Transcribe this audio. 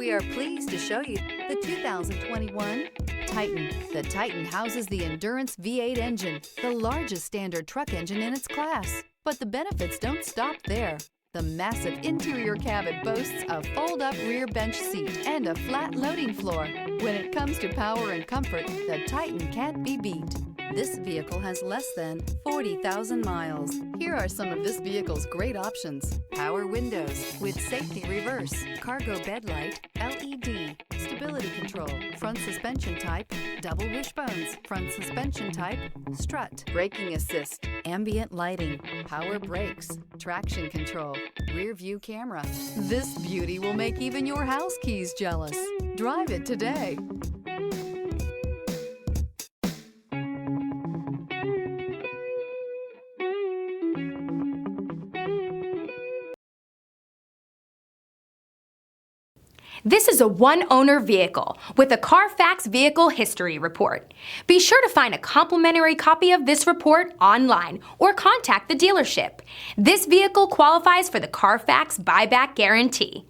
We are pleased to show you the 2021 Titan. The Titan houses the Endurance V8 engine, the largest standard truck engine in its class. But the benefits don't stop there. The massive interior cabin boasts a fold-up rear bench seat and a flat loading floor. When it comes to power and comfort, the Titan can't be beat. This vehicle has less than 40,000 miles. Here are some of this vehicle's great options: power windows with safety reverse, cargo bed light, LED, stability control, front suspension type, double wishbones, front suspension type, strut, braking assist, ambient lighting, power brakes, traction control, rear view camera. This beauty will make even your house keys jealous. Drive it today. This is a one-owner vehicle with a Carfax Vehicle History Report. Be sure to find a complimentary copy of this report online or contact the dealership. This vehicle qualifies for the Carfax Buyback Guarantee.